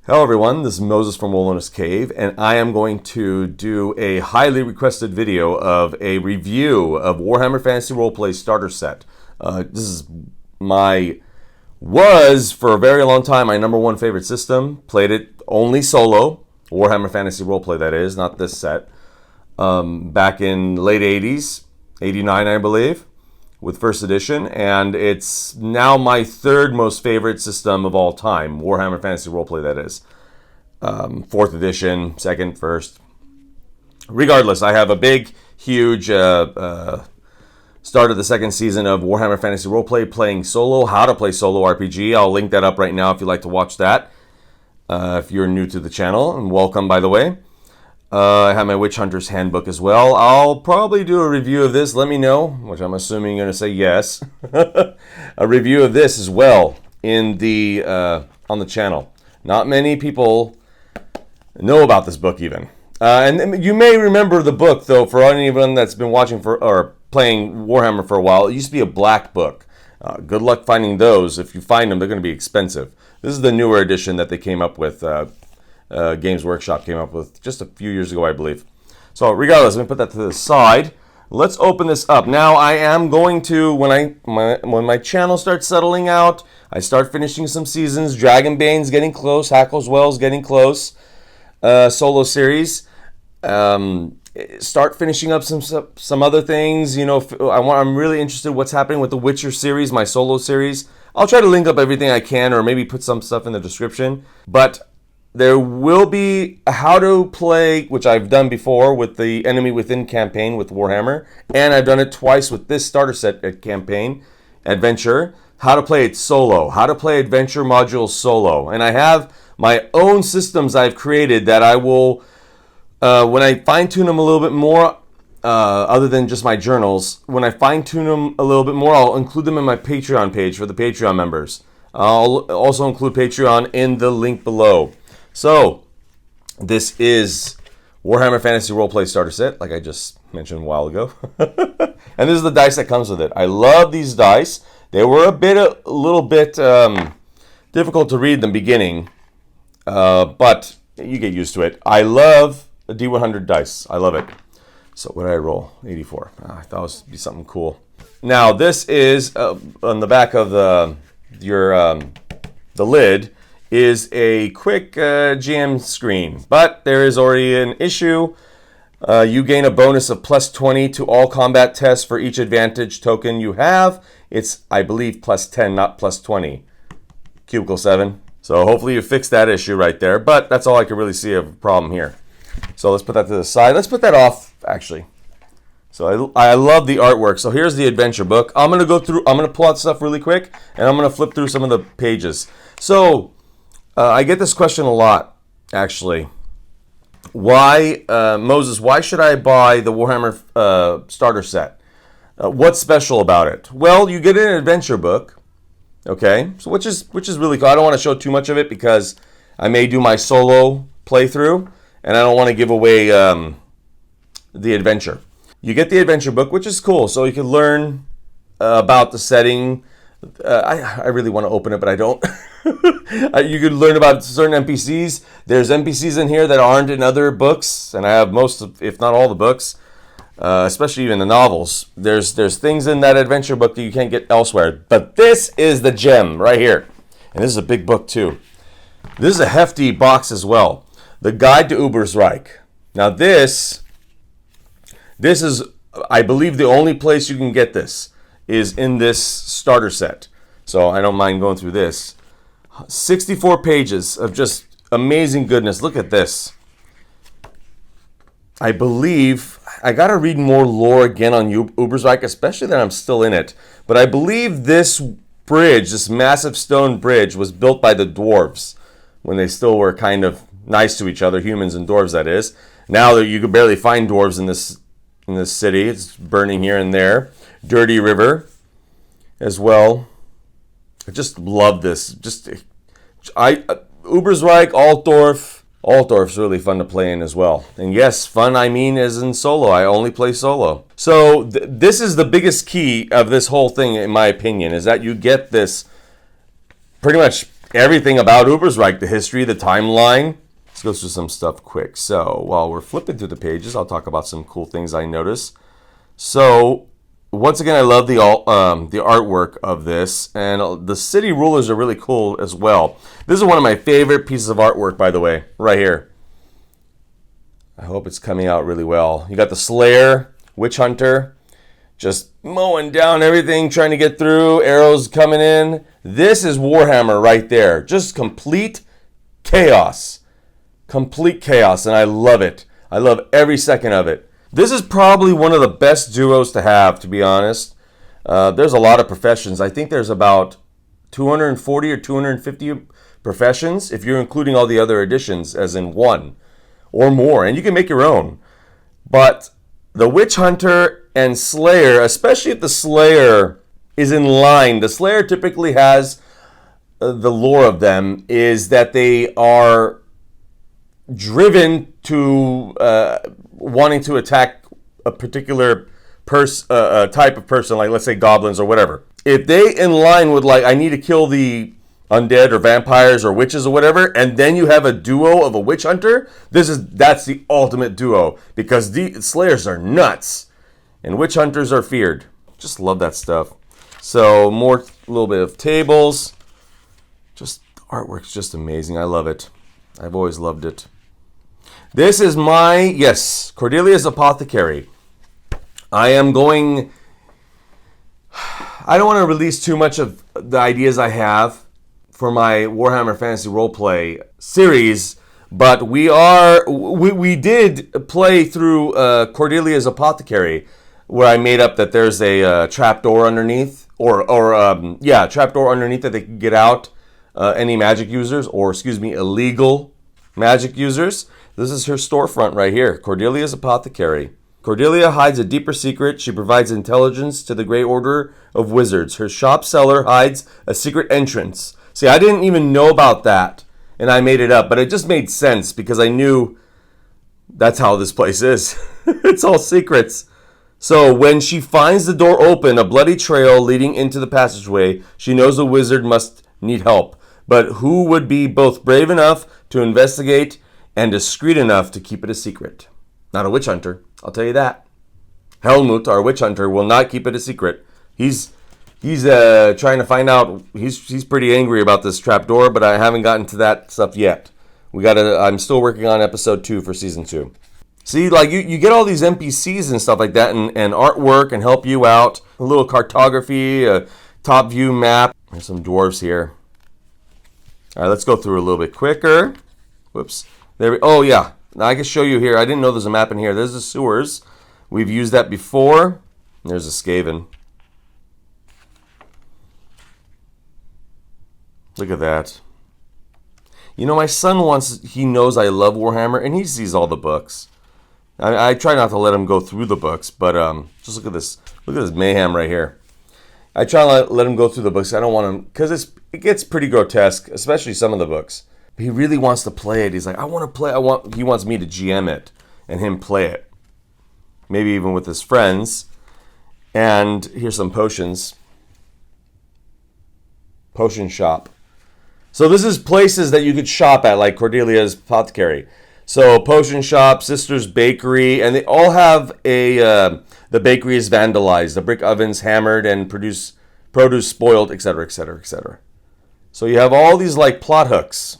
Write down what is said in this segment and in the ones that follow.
Hello everyone, this is Moses from Wilona's Cave, and I am going to do a highly requested video of a review of Warhammer Fantasy Roleplay Starter Set. This is was for a very long time my number one favorite system. Played it only solo, Warhammer Fantasy Roleplay that is, not this set. Back in late 80s, 89 I believe, with first edition, and it's now my third most favorite system of all time, Warhammer Fantasy Roleplay that is. Fourth edition, second, first. Regardless, I have a big, huge start of the second season of Warhammer Fantasy Roleplay playing solo, how to play solo RPG. I'll link that up right now if you'd like to watch that. If you're new to the channel, and welcome by the way. I have my Witch Hunter's Handbook as well. I'll probably do a review of this. Let me know, which I'm assuming you're going to say yes. A review of this as well in the on the channel. Not many people know about this book even. And you may remember the book, though, for anyone that's been watching or playing Warhammer for a while. It used to be a black book. Good luck finding those. If you find them, they're going to be expensive. This is the newer edition that they came up with. Games Workshop came up with just a few years ago, I believe. So regardless, let me put that to the side. Let's open this up. Now I am going to, when my channel starts settling out, I start finishing some seasons. Dragonbane's getting close. Hackles Wells getting close. Solo series. Start finishing up some other things. You know, I'm really interested in what's happening with the Witcher series, my solo series. I'll try to link up everything I can, or maybe put some stuff in the description. But there will be a how to play, which I've done before with the Enemy Within campaign with Warhammer, and I've done it twice with this starter set campaign, Adventure. How to play it solo, how to play Adventure modules solo. And I have my own systems I've created that I will, when I fine-tune them a little bit more, other than just my journals, when I fine-tune them a little bit more, I'll include them in my Patreon page for the Patreon members. I'll also include Patreon in the link below. So, this is Warhammer Fantasy Roleplay Starter Set, like I just mentioned a while ago. And this is the dice that comes with it. I love these dice. They were a little bit difficult to read in the beginning, but you get used to it. I love the D100 dice. I love it. So, what did I roll? 84. I thought it would be something cool. Now, this is on the back of the lid. Is a quick GM screen, but there is already an issue. You gain a bonus of plus 20 to all combat tests for each advantage token you have. It's, I believe, plus 10, not plus 20. Cubicle 7. So hopefully you fix that issue right there, but that's all I can really see of a problem here. So let's put that to the side. Let's put that off, actually. So I love the artwork. So here's the adventure book. I'm going to pull out stuff really quick, and I'm going to flip through some of the pages. So I get this question a lot, actually. Why, Moses, why should I buy the Warhammer starter set? What's special about it? Well, you get an adventure book, okay? So which is really cool. I don't want to show too much of it because I may do my solo playthrough, and I don't want to give away the adventure. You get the adventure book, which is cool, so you can learn about the setting. I really want to open it, but I don't. You could learn about certain NPCs. There's NPCs in here that aren't in other books, and I have most of, if not all the books, especially even the novels. There's things in that adventure book that you can't get elsewhere. But this is the gem right here. And this is a big book too. This is a hefty box as well. The Guide to Ubersreik. Now this is, I believe, the only place you can get this is in this starter set. So I don't mind going through this. 64 pages of just amazing goodness. Look at this. I believe, I got to read more lore again on Ubersreik, especially that I'm still in it. But I believe this bridge, this massive stone bridge, was built by the dwarves when they still were kind of nice to each other, humans and dwarves that is. Now that you could barely find dwarves in this city. It's burning here and there. Dirty River as well. I just love this. Ubersreik, Altdorf's really fun to play in as well. And yes, fun I mean as in solo. I only play solo. So this is the biggest key of this whole thing, in my opinion, is that you get this pretty much everything about Ubersreik, the history, the timeline. Let's go through some stuff quick. So while we're flipping through the pages, I'll talk about some cool things I noticed. So once again, I love the artwork of this, and the city rulers are really cool as well. This is one of my favorite pieces of artwork, by the way, right here. I hope it's coming out really well. You got the Slayer, Witch Hunter, just mowing down everything, trying to get through, arrows coming in. This is Warhammer right there. Just complete chaos. Complete chaos, and I love it. I love every second of it. This is probably one of the best duos to have, to be honest. There's a lot of professions. I think there's about 240 or 250 professions, if you're including all the other editions, as in one or more. And you can make your own. But the Witch Hunter and Slayer, especially if the Slayer is in line, the Slayer typically has the lore of them is that they are driven to wanting to attack a particular type of person, like let's say goblins or whatever. If they in line with like, I need to kill the undead or vampires or witches or whatever, and then you have a duo of a witch hunter, that's the ultimate duo, because the slayers are nuts and witch hunters are feared. Just love that stuff. So a little bit of tables. Just artwork's just amazing. I love it. I've always loved it. This is Cordelia's Apothecary. I don't want to release too much of the ideas I have for my Warhammer Fantasy Roleplay series, but we did play through Cordelia's Apothecary, where I made up that there's a trapdoor underneath, trapdoor underneath that they can get out any magic users, illegal magic users. This is her storefront right here, Cordelia's Apothecary. Cordelia hides a deeper secret. She provides intelligence to the Great Order of Wizards. Her shop cellar hides a secret entrance. See, I didn't even know about that, and I made it up, but it just made sense because I knew that's how this place is. It's all secrets. So when she finds the door open, a bloody trail leading into the passageway, she knows the wizard must need help. But who would be both brave enough to investigate and discreet enough to keep it a secret? Not a witch hunter, I'll tell you that. Helmut, our witch hunter, will not keep it a secret. He's trying to find out. He's pretty angry about this trapdoor, but I haven't gotten to that stuff yet. I'm still working on episode 2 for season 2. See, like you get all these NPCs and stuff like that, and artwork and help you out. A little cartography, a top view map. There's some dwarves here. All right, let's go through a little bit quicker. Whoops. Oh yeah. Now I can show you here. I didn't know there's a map in here. There's the sewers. We've used that before. There's a Skaven. Look at that. You know, my son he knows I love Warhammer, and he sees all the books. I try not to let him go through the books, but just look at this. Look at this mayhem right here. I try to let him go through the books. I don't want him, because it gets pretty grotesque, especially some of the books. He really wants to play it. He's like, I want to play. He wants me to GM it and him play it. Maybe even with his friends. And here's some potions. Potion shop. So this is places that you could shop at, like Cordelia's Apothecary. So potion shop, Sister's Bakery, and they all have the bakery is vandalized. The brick ovens hammered and produce spoiled, etc., etc., etc. So you have all these like plot hooks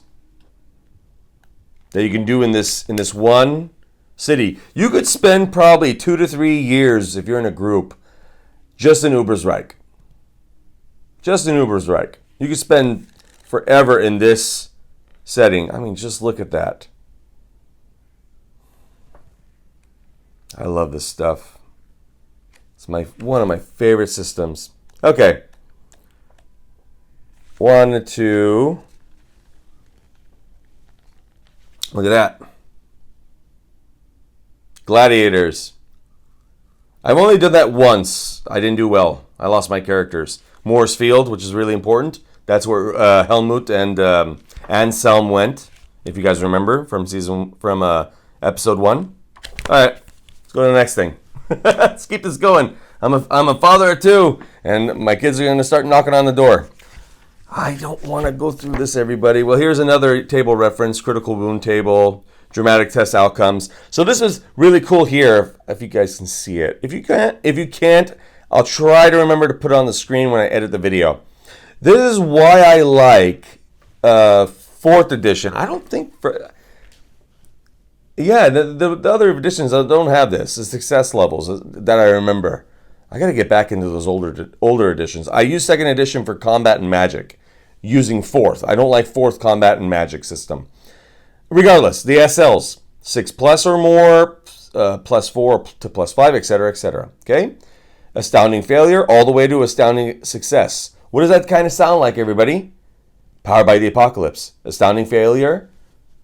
that you can do in this one city. You could spend probably 2 to 3 years if you're in a group just in Ubersreik. Just in Ubersreik. You could spend forever in this setting. I mean, just look at that. I love this stuff. It's one of my favorite systems. Okay. 1, 2. Look at that. Gladiators. I've only done that once. I didn't do well. I lost my characters. Moore's Field, which is really important. That's where Helmut and Anselm went, if you guys remember from episode 1. All right, let's go to the next thing. Let's keep this going. I'm a father of 2, and my kids are going to start knocking on the door. I don't want to go through this, everybody. Well, here's another table reference, critical wound table, dramatic test outcomes. So this is really cool here, if you guys can see it. If you can't, I'll try to remember to put it on the screen when I edit the video. This is why I like 4th edition. I don't think the other editions don't have this, the success levels that I remember. I got to get back into those older editions. I use 2nd edition for combat and magic, using 4th. I don't like 4th combat and magic system. Regardless, the SLs, 6+ or more, +4 to +5, etc., etc. Okay? Astounding failure all the way to astounding success. What does that kind of sound like, everybody? Powered by the Apocalypse. Astounding failure,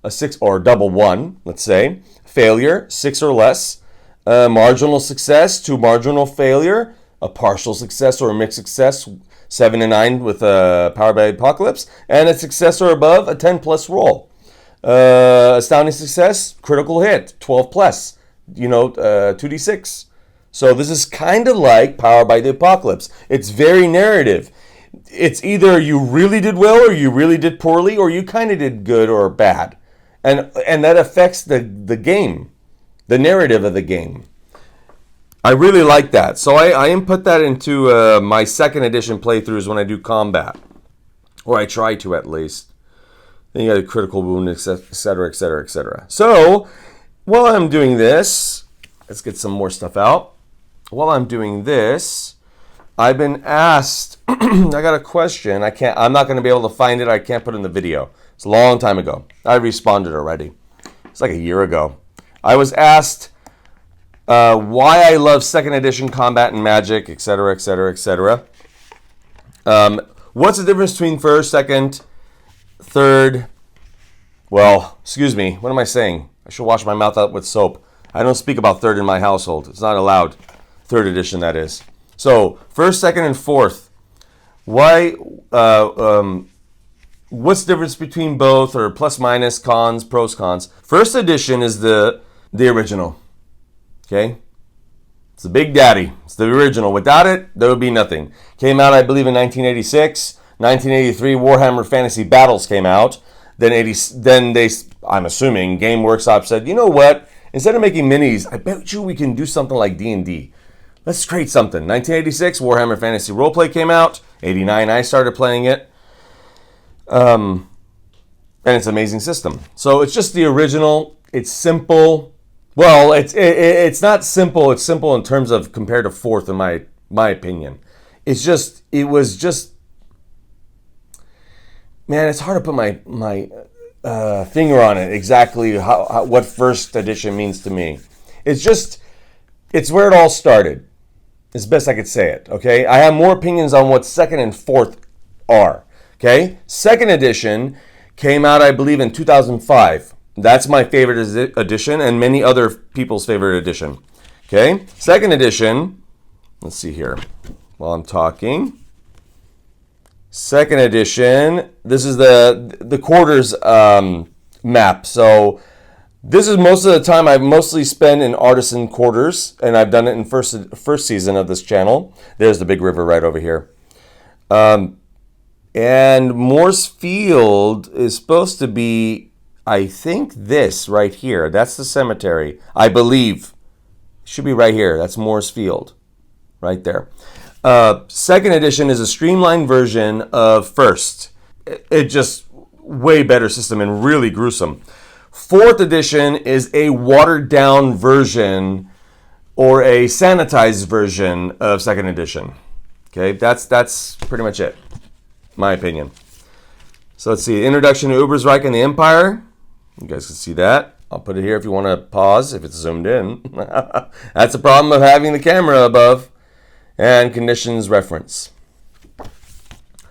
a 6 or double 1, let's say. Failure, 6 or less. Marginal success to marginal failure. A partial success or a mixed success, 7 and 9 with Powered by the Apocalypse. And a success or above, a 10+ roll. Astounding success, critical hit, 12+. 2d6. So this is kind of like Powered by the Apocalypse. It's very narrative. It's either you really did well or you really did poorly, or you kind of did good or bad. And that affects the game, the narrative of the game. I really like that. So I input that into my 2nd edition playthroughs when I do combat. Or I try to, at least. Then you got a critical wound, etc., etc., etc. So while I'm doing this, let's get some more stuff out. While I'm doing this, I've been asked, I got a question. I'm not going to be able to find it. I can't put it in the video. It's a long time ago. I responded already. It's like a year ago. I was asked why I love 2nd edition combat and magic, etc., etc., etc. What's the difference between 1st, 2nd, 3rd? Well, excuse me. What am I saying? I should wash my mouth out with soap. I don't speak about 3rd in my household. It's not allowed. 3rd edition, that is. So 1st, 2nd, and 4th. Why? What's the difference between both, or plus, minus, cons, pros, cons? 1st edition is the original. Okay? It's the Big Daddy. It's the original. Without it, there would be nothing. Came out, I believe, in 1986. 1983, Warhammer Fantasy Battles came out. Then I'm assuming, Game Workshop said, you know what? Instead of making minis, I bet you we can do something like D&D. Let's create something. 1986, Warhammer Fantasy Roleplay came out. 89, I started playing it. And it's an amazing system. So it's just the original. It's simple. Well, it's not simple. It's simple in terms of compared to 4th, in my opinion. It was just, man, it's hard to put my finger on it exactly what 1st edition means to me. It's where it all started. It's best I could say it, okay? I have more opinions on what 2nd and 4th are, okay? 2nd edition came out, I believe, in 2005. That's my favorite edition and many other people's favorite edition, okay? 2nd edition, let's see here while I'm talking. 2nd edition, this is the quarters map. So this is most of the time I've mostly spent in artisan quarters, and I've done it in first season of this channel. There's the big river right over here. And Morse Field is supposed to be, I think, this right here. That's the cemetery, I believe. It should be right here. That's Morse Field, right there. 2nd edition is a streamlined version of 1st. It just way better system and really gruesome. 4th edition is a watered down version or a sanitized version of 2nd edition. Okay, that's pretty much it, my opinion. So let's see, introduction to Ubersreik and the Empire. You guys can see that. I'll put it here if you want to pause, if it's zoomed in. That's the problem of having the camera above. And conditions reference.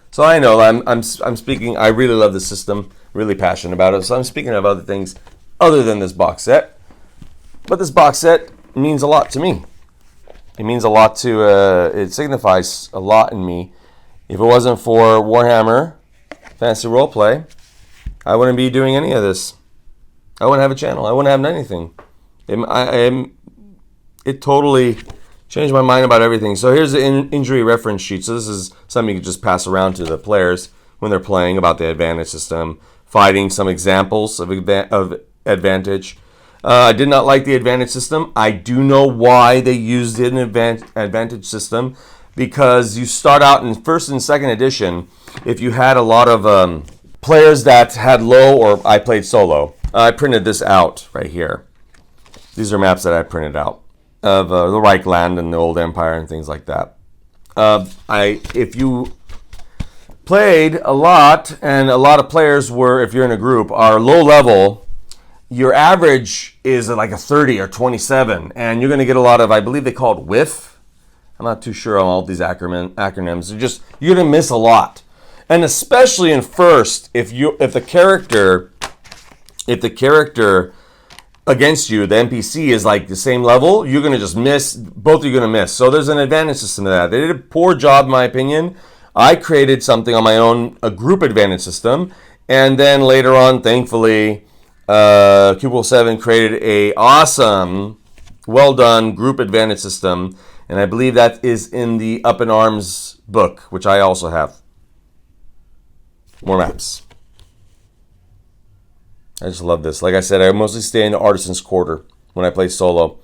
So I know I'm speaking. I really love the system, really passionate about it. So I'm speaking of other things other than this box set. But this box set means a lot to me. It means a lot to. It signifies a lot in me. If it wasn't for Warhammer Fantasy Roleplay, I wouldn't be doing any of this. I wouldn't have a channel. I wouldn't have anything. It totally changed my mind about everything. So here's the injury reference sheet. So this is something you can just pass around to the players when they're playing about the advantage system, fighting some examples of advantage. I did not like the advantage system. I do know why they used it in advantage system, because you start out in first and second edition, if you had a lot of players that had low, or I played solo. I printed this out right here. These are maps that I printed out of the Reichland and the Old Empire and things like that. If you played a lot, and a lot of players were, if you're in a group, are low level, your average is like a 30 or 27, and you're going to get a lot of, I believe they call it whiff. I'm not too sure on all these acronyms. You're going to miss a lot. And especially in first, if the character against you, the NPC, is like the same level, you're going to just miss. Both are going to miss. So there's an advantage system to that. They did a poor job, in my opinion. I created something on my own, a group advantage system. And then later on, thankfully, Cubicle 7 created a awesome, well done group advantage system. And I believe that is in the Up in Arms book, which I also have. More maps. I just love this. Like I said, I mostly stay in the Artisan's Quarter when I play solo.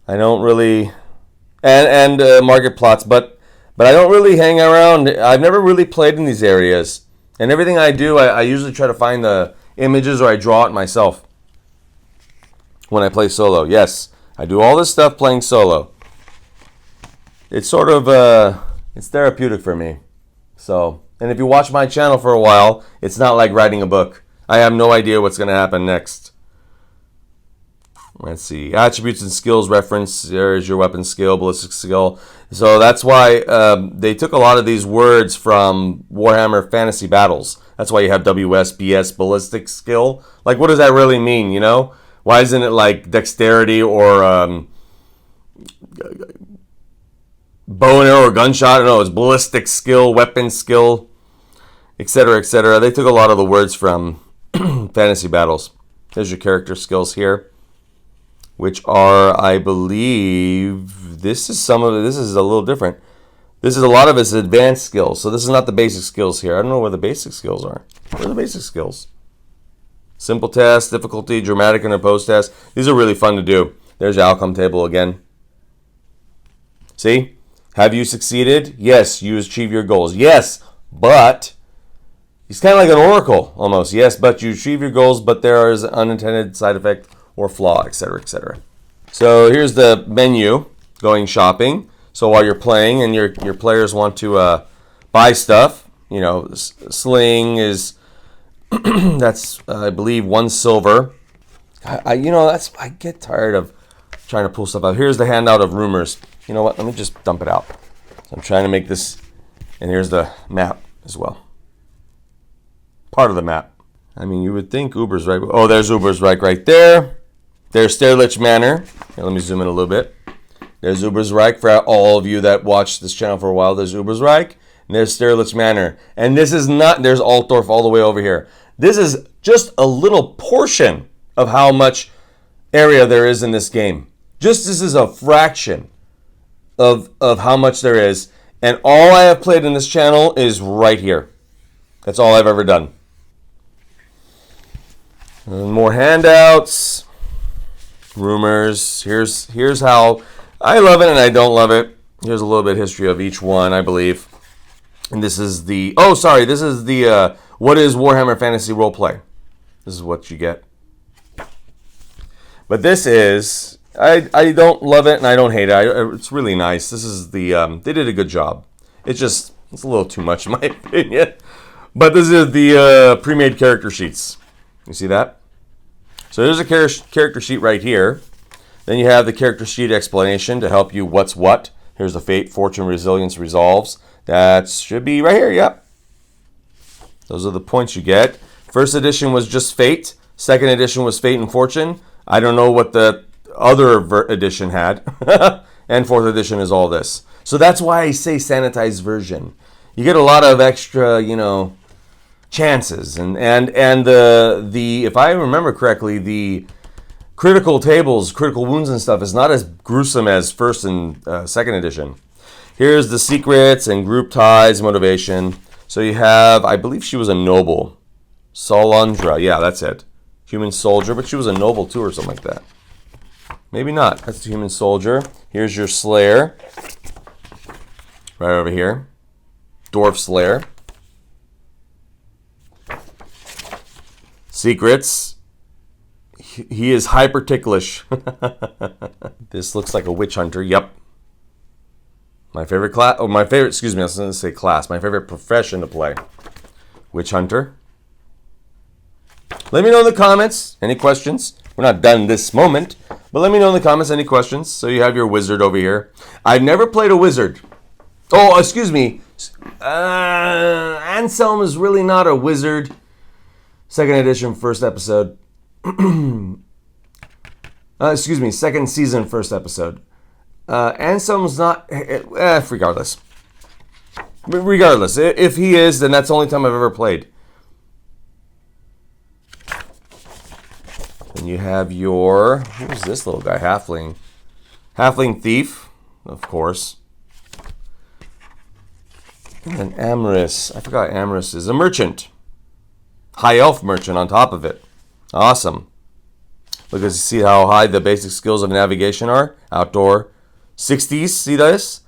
I don't really... And market plots, but I don't really hang around. I've never really played in these areas. And everything I do, I usually try to find the images, or I draw it myself when I play solo. Yes, I do all this stuff playing solo. It's sort of... it's therapeutic for me. So... And if you watch my channel for a while, it's not like writing a book. I have no idea what's going to happen next. Let's see. Attributes and skills reference. There's your weapon skill, ballistic skill. So that's why they took a lot of these words from Warhammer Fantasy Battles. That's why you have WSBS, ballistic skill. Like, what does that really mean, you know? Why isn't it like dexterity or bow and arrow or gunshot? I don't know. It's ballistic skill, weapon skill, etc., etc. They took a lot of the words from Fantasy Battles. There's your character skills here, which are, I believe, this is a little different. This is a lot of its advanced skills. So this is not the basic skills here. I don't know where the basic skills are. Where are the basic skills? Simple test, difficulty, dramatic and opposed test. These are really fun to do. There's your outcome table again. See? Have you succeeded? Yes, you achieve your goals. Yes, but... He's kind of like an oracle, almost. Yes, but you achieve your goals, but there is an unintended side effect or flaw, etc., etc. So here's the menu, going shopping. So while you're playing and your players want to buy stuff, you know, sling is, that's, I believe, 1 silver. I get tired of trying to pull stuff out. Here's the handout of rumors. You know what? Let me just dump it out. So I'm trying to make this, and here's the map as well. Part of the map. I mean, you would think Ubersreik. Oh, there's Ubersreik right there. There's Sterlich Manor. Here, let me zoom in a little bit. There's Ubersreik. For all of you that watched this channel for a while, there's Ubersreik. And there's Sterlich Manor. And this is not, there's Altdorf all the way over here. This is just a little portion of how much area there is in this game. Just this is a fraction of how much there is. And all I have played in this channel is right here. That's all I've ever done. And more handouts, rumors. Here's how I love it and I don't love it. Here's a little bit of history of each one, I believe. And this is the what is Warhammer Fantasy Roleplay? This is what you get. But this is, I don't love it and I don't hate it. It's really nice. This is the they did a good job. It's a little too much in my opinion. But this is the pre-made character sheets. You see that? So there's a character sheet right here. Then you have the character sheet explanation to help you what's what. Here's the fate, fortune, resilience, resolves. That should be right here, yep. Those are the points you get. First edition was just fate. Second edition was fate and fortune. I don't know what the other edition had. And fourth edition is all this. So that's why I say sanitized version. You get a lot of extra, chances, and the if I remember correctly, the critical tables, critical wounds and stuff is not as gruesome as first and second edition. Here's the secrets and group ties, motivation. So you have, I believe she was a noble. Salandra, yeah, that's it. Human soldier, but she was a noble too or something like that. Maybe not. That's the human soldier. Here's your slayer. Right over here. Dwarf slayer. Secrets. He is hyper ticklish. This looks like a witch hunter. Yep. My favorite class. Oh, my favorite. Excuse me. I was going to say class. My favorite profession to play. Witch hunter. Let me know in the comments. Any questions? We're not done this moment, but let me know in the comments any questions. So you have your wizard over here. I've never played a wizard. Oh, excuse me. Anselm is really not a wizard. Second edition, first episode. Excuse me, second season, first episode. Anselm's not... regardless. Regardless, if he is, then that's the only time I've ever played. And you have your... Who's this little guy? Halfling. Halfling thief, of course. And Amorous. I forgot Amorous is a merchant. High elf merchant on top of it. Awesome. Because you see how high the basic skills of navigation are? Outdoor. 60s, see this?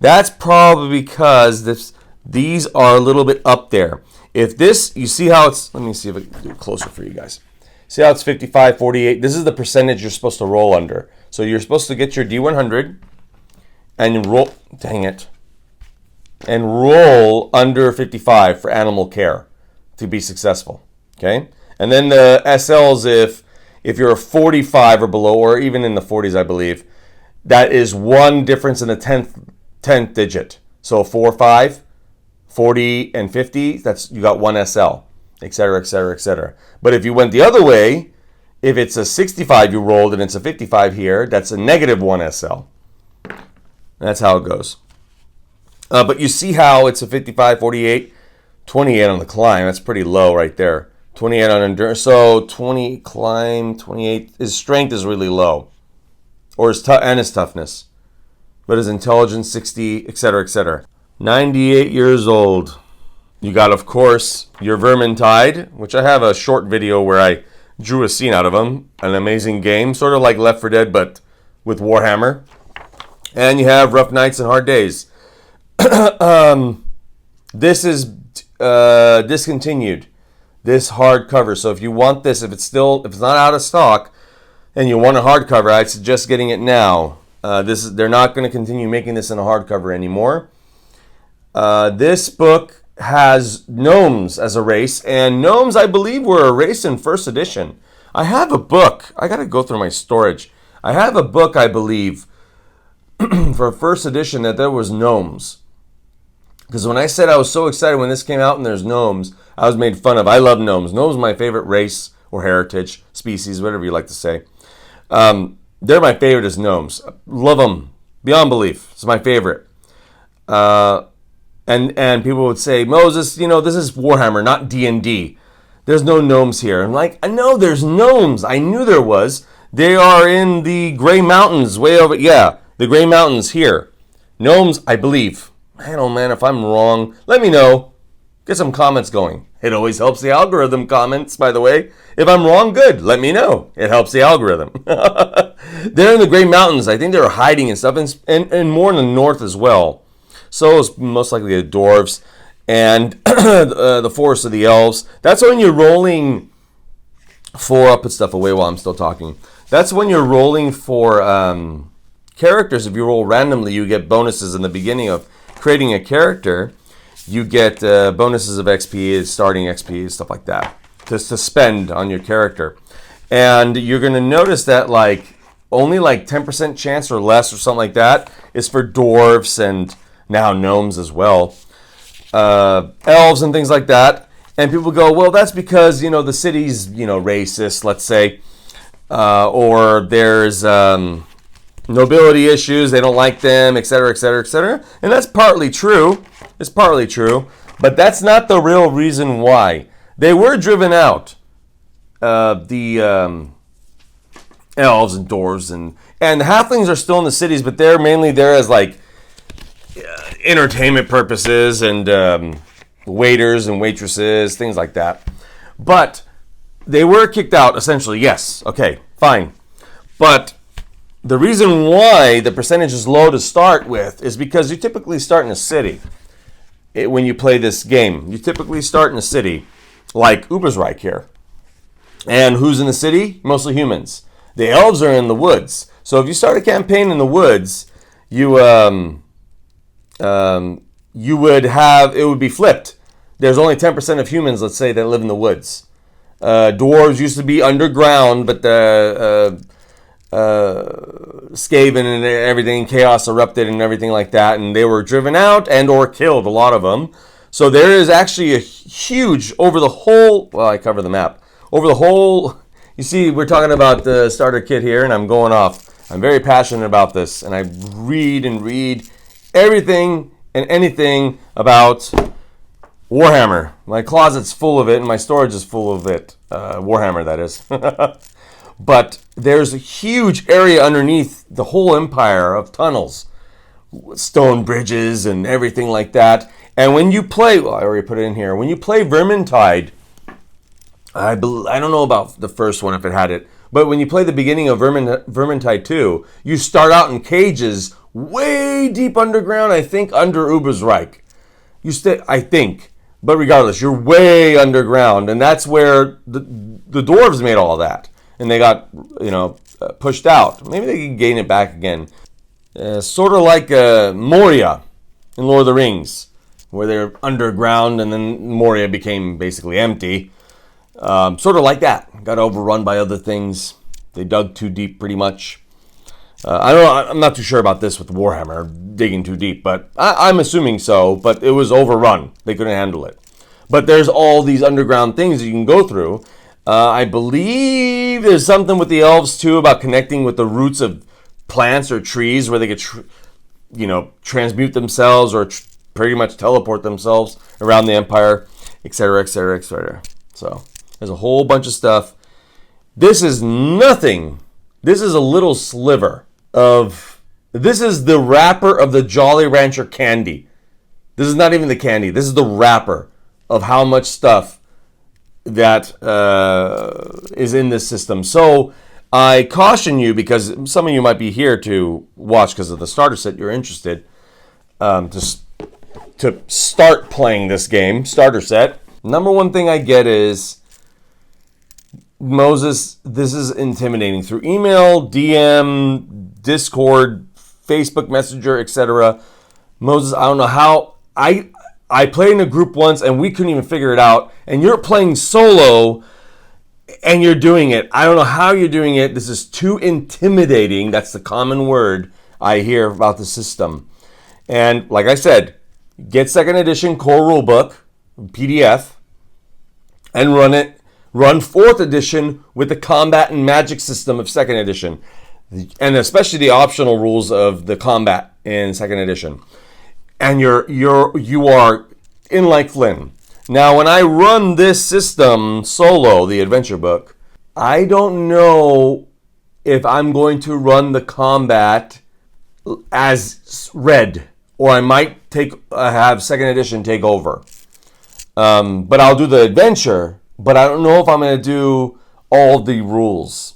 That's probably because these are a little bit up there. If this, you see how it's... Let me see if I can do it closer for you guys. See how it's 55, 48? This is the percentage you're supposed to roll under. So you're supposed to get your D100 and roll... Dang it. And roll under 55 for animal care to be successful. Okay? And then the SLs, if you're a 45 or below, or even in the 40s, I believe, that is one difference in the 10th digit. So 4, 5, 40, and 50, that's you got one SL, etc., etc., etc. But if you went the other way, if it's a 65 you rolled and it's a 55 here, that's a negative 1 SL. That's how it goes. But you see how it's a 55, 48, 28 on the climb. That's pretty low right there. 28 on endurance. So 20 climb, 28. His strength is really low. Or his toughness. But his intelligence, 60, etc., etc. 98 years old. You got, of course, your Vermintide, which I have a short video where I drew a scene out of him. An amazing game. Sort of like Left 4 Dead, but with Warhammer. And you have Rough Nights and Hard Days. This is discontinued. This hardcover. So if you want this, if it's not out of stock, and you want a hardcover, I'd suggest getting it now. They're not going to continue making this in a hardcover anymore. This book has gnomes as a race, and gnomes, I believe, were a race in first edition. I have a book. I got to go through my storage. I have a book, I believe, for first edition that there was gnomes. Because when I said I was so excited when this came out and there's gnomes, I was made fun of. I love gnomes. Gnomes are my favorite race or heritage, species, whatever you like to say. They're my favorite as gnomes. Love them beyond belief. It's my favorite. And people would say, Moses, this is Warhammer, not D&D. There's no gnomes here. I'm like, I know there's gnomes. I knew there was. They are in the Gray Mountains way over. Yeah, the Gray Mountains here. Gnomes, I believe. Man, oh man, if I'm wrong, let me know. Get some comments going. It always helps the algorithm, comments, by the way. If I'm wrong, good. Let me know. It helps the algorithm. They're in the Gray Mountains. I think they're hiding and stuff, and more in the north as well. So it's most likely the dwarves and the forest of the elves. That's when you're rolling for... I'll put stuff away while I'm still talking. That's when you're rolling for characters. If you roll randomly, you get bonuses in the beginning of creating a character. You get bonuses of XP, starting XP, stuff like that, just to spend on your character. And you're going to notice that only 10% chance or less or something like that is for dwarves and now gnomes as well. Elves and things like that. And people go, well, that's because, the city's, racist, let's say. Or there's nobility issues, they don't like them, etc., etc., etc. And that's partly true. It's partly true, but that's not the real reason why. They were driven out, the elves and dwarves, and the halflings are still in the cities, but they're mainly there as entertainment purposes and waiters and waitresses, things like that. But they were kicked out, essentially, yes. Okay, fine. But the reason why the percentage is low to start with is because you typically start in a city when you play this game. You typically start in a city, like Ubersreik here. And who's in the city? Mostly humans. The elves are in the woods. So if you start a campaign in the woods, you would have, it would be flipped. There's only 10% of humans, let's say, that live in the woods. Dwarves used to be underground, but the Skaven and everything, chaos erupted and everything like that, and they were driven out and or killed, a lot of them. So there is actually a huge, over the whole, well, I cover the map, over the whole, you see, we're talking about the starter kit here, and I'm going off. I'm very passionate about this, and I read everything and anything about Warhammer. My closet's full of it, and my storage is full of it. Warhammer, that is. But there's a huge area underneath the whole empire of tunnels, stone bridges and everything like that. And when you play, well, I already put it in here. When you play Vermintide, I don't know about the first one if it had it, but when you play the beginning of Vermintide 2, you start out in cages way deep underground, I think under Ubersreik. I think. But regardless, you're way underground, and that's where the dwarves made all that. And they got, pushed out. Maybe they can gain it back again. Sort of like Moria in Lord of the Rings, where they're underground and then Moria became basically empty. Sort of like that. Got overrun by other things. They dug too deep, pretty much. I'm not too sure about this with Warhammer, digging too deep, but I'm assuming so. But it was overrun. They couldn't handle it. But there's all these underground things you can go through. I believe there's something with the elves, too, about connecting with the roots of plants or trees where they could, transmute themselves or pretty much teleport themselves around the empire, etc., etc., etc. So there's a whole bunch of stuff. This is nothing. This is a little sliver of... This is the wrapper of the Jolly Rancher candy. This is not even the candy. This is the wrapper of how much stuff that is in this system. So I caution you, because some of you might be here to watch because of the starter set, you're interested, to start playing this game, starter set. Number one thing I get is, Moses, this is intimidating. Through email, DM, Discord, Facebook Messenger, etc. Moses, I don't know how. I played in a group once and we couldn't even figure it out. And you're playing solo and you're doing it. I don't know how you're doing it. This is too intimidating. That's the common word I hear about the system. And like I said, get 2nd edition core rulebook, PDF, and run it. Run 4th edition with the combat and magic system of 2nd edition. And especially the optional rules of the combat in 2nd edition. And you are in like Flynn. Now, when I run this system solo, the adventure book, I don't know if I'm going to run the as read, or I might have 2nd edition take over. But I'll do the adventure, but I don't know if I'm going to do all the rules.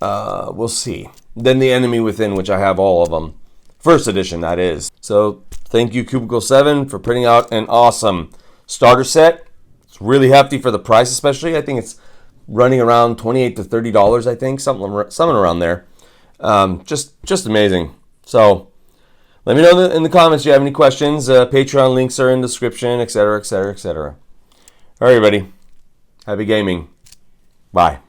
We'll see. Then the Enemy Within, which I have all of them. 1st edition, that is. So thank you, Cubicle 7, for putting out an awesome starter set. It's really hefty for the price, especially. I think it's running around $28 to $30, I think, something around there. Just amazing. So let me know in the comments if you have any questions. Patreon links are in the description, etc., etc., etc. All right, everybody. Happy gaming. Bye.